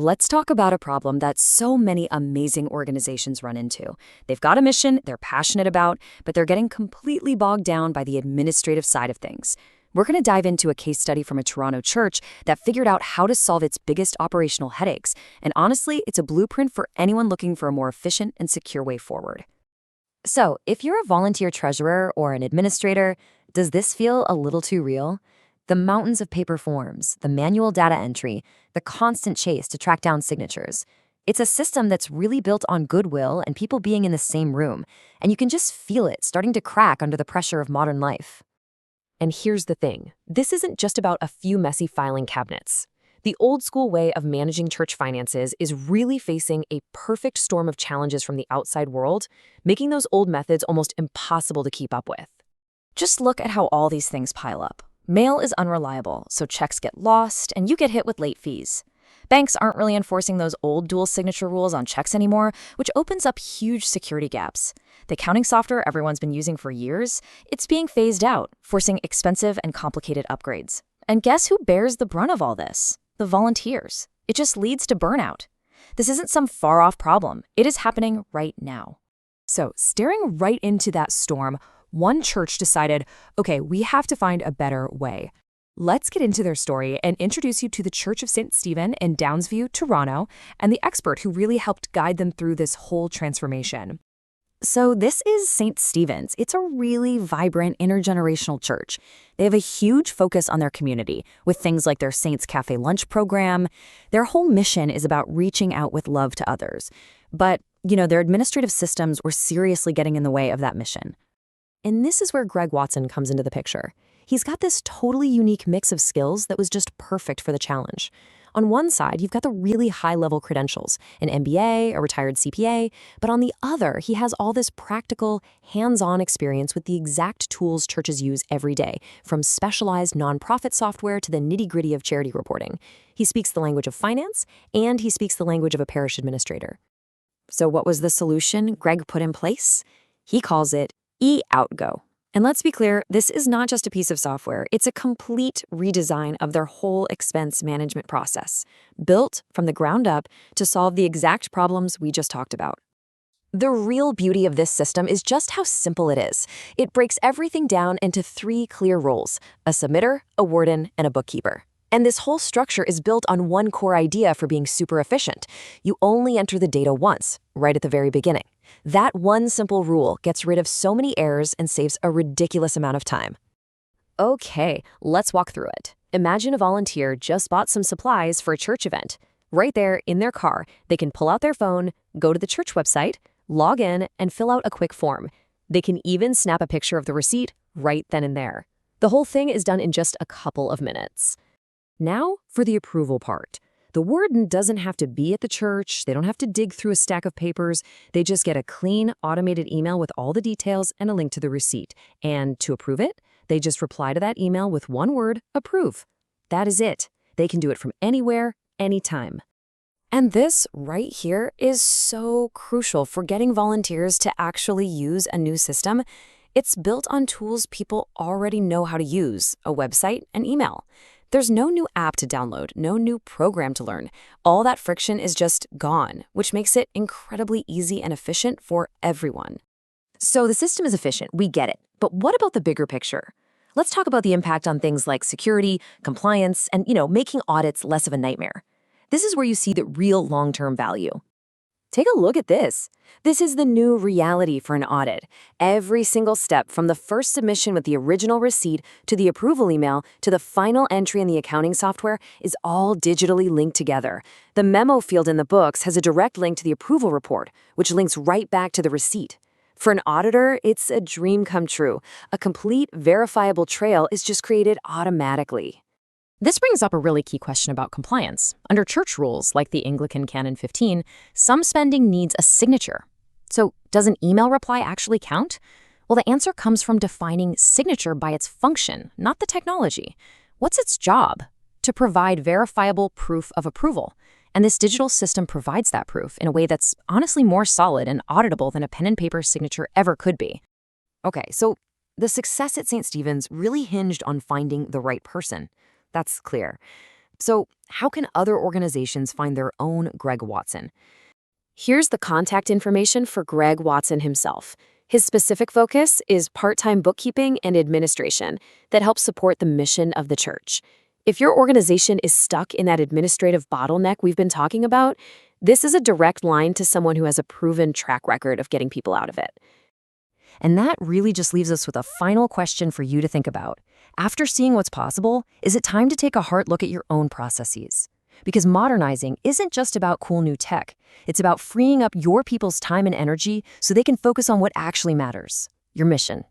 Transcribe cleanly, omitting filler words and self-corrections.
Let's talk about a problem that so many amazing organizations run into. They've got a mission they're passionate about, but they're getting completely bogged down by the administrative side of things. We're going to dive into a case study from a Toronto church that figured out how to solve its biggest operational headaches. And honestly, it's a blueprint for anyone looking for a more efficient and secure way forward. So, if you're a volunteer treasurer or an administrator, does this feel a little too real? The mountains of paper forms, the manual data entry, the constant chase to track down signatures. It's a system that's really built on goodwill and people being in the same room, and you can just feel it starting to crack under the pressure of modern life. And here's the thing. This isn't just about a few messy filing cabinets. The old school way of managing church finances is really facing a perfect storm of challenges from the outside world, making those old methods almost impossible to keep up with. Just look at how all these things pile up. Mail is unreliable, so checks get lost, and you get hit with late fees. Banks aren't really enforcing those old dual signature rules on checks anymore, which opens up huge security gaps. The accounting software everyone's been using for years, it's being phased out, forcing expensive and complicated upgrades. And guess who bears the brunt of all this? The volunteers. It just leads to burnout. This isn't some far-off problem. It is happening right now. So, staring right into that storm, one church decided, okay, we have to find a better way. Let's get into their story and introduce you to the Church of St. Stephen in Downsview, Toronto, and the expert who really helped guide them through this whole transformation. So this is St. Stephen's. It's a really vibrant intergenerational church. They have a huge focus on their community with things like their Saints Cafe lunch program. Their whole mission is about reaching out with love to others. But, their administrative systems were seriously getting in the way of that mission. And this is where Greg Watson comes into the picture. He's got this totally unique mix of skills that was just perfect for the challenge. On one side, you've got the really high-level credentials, an MBA, a retired CPA, but on the other, he has all this practical, hands-on experience with the exact tools churches use every day, from specialized nonprofit software to the nitty-gritty of charity reporting. He speaks the language of finance, and he speaks the language of a parish administrator. So what was the solution Greg put in place? He calls it eOutGo. And let's be clear, this is not just a piece of software. It's a complete redesign of their whole expense management process, built from the ground up to solve the exact problems we just talked about. The real beauty of this system is just how simple it is. It breaks everything down into 3 clear roles: a submitter, a warden, and a bookkeeper. And this whole structure is built on one core idea for being super efficient. You only enter the data once, right at the very beginning. That one simple rule gets rid of so many errors and saves a ridiculous amount of time. Okay, let's walk through it. Imagine a volunteer just bought some supplies for a church event. Right there in their car, they can pull out their phone, go to the church website, log in, and fill out a quick form. They can even snap a picture of the receipt right then and there. The whole thing is done in just a couple of minutes. Now for the approval part. The warden doesn't have to be at the church. They don't have to dig through a stack of papers. They just get a clean, automated email with all the details and a link to the receipt. And to approve it, they just reply to that email with one word, approve. That is it. They can do it from anywhere, anytime. And this right here is so crucial for getting volunteers to actually use a new system. It's built on tools people already know how to use, a website and email. There's no new app to download, no new program to learn. All that friction is just gone, which makes it incredibly easy and efficient for everyone. So the system is efficient, we get it. But what about the bigger picture? Let's talk about the impact on things like security, compliance, and, making audits less of a nightmare. This is where you see the real long-term value. Take a look at this. This is the new reality for an audit. Every single step from the first submission with the original receipt to the approval email to the final entry in the accounting software is all digitally linked together. The memo field in the books has a direct link to the approval report, which links right back to the receipt. For an auditor, it's a dream come true. A complete, verifiable trail is just created automatically. This brings up a really key question about compliance. Under church rules, like the Anglican Canon 15, some spending needs a signature. So does an email reply actually count? Well, the answer comes from defining signature by its function, not the technology. What's its job? To provide verifiable proof of approval. And this digital system provides that proof in a way that's honestly more solid and auditable than a pen and paper signature ever could be. Okay, so the success at St. Stephen's really hinged on finding the right person. That's clear. So, how can other organizations find their own Greg Watson? Here's the contact information for Greg Watson himself. His specific focus is part-time bookkeeping and administration that helps support the mission of the church. If your organization is stuck in that administrative bottleneck we've been talking about, this is a direct line to someone who has a proven track record of getting people out of it. And that really just leaves us with a final question for you to think about. After seeing what's possible, is it time to take a hard look at your own processes? Because modernizing isn't just about cool new tech. It's about freeing up your people's time and energy so they can focus on what actually matters, your mission.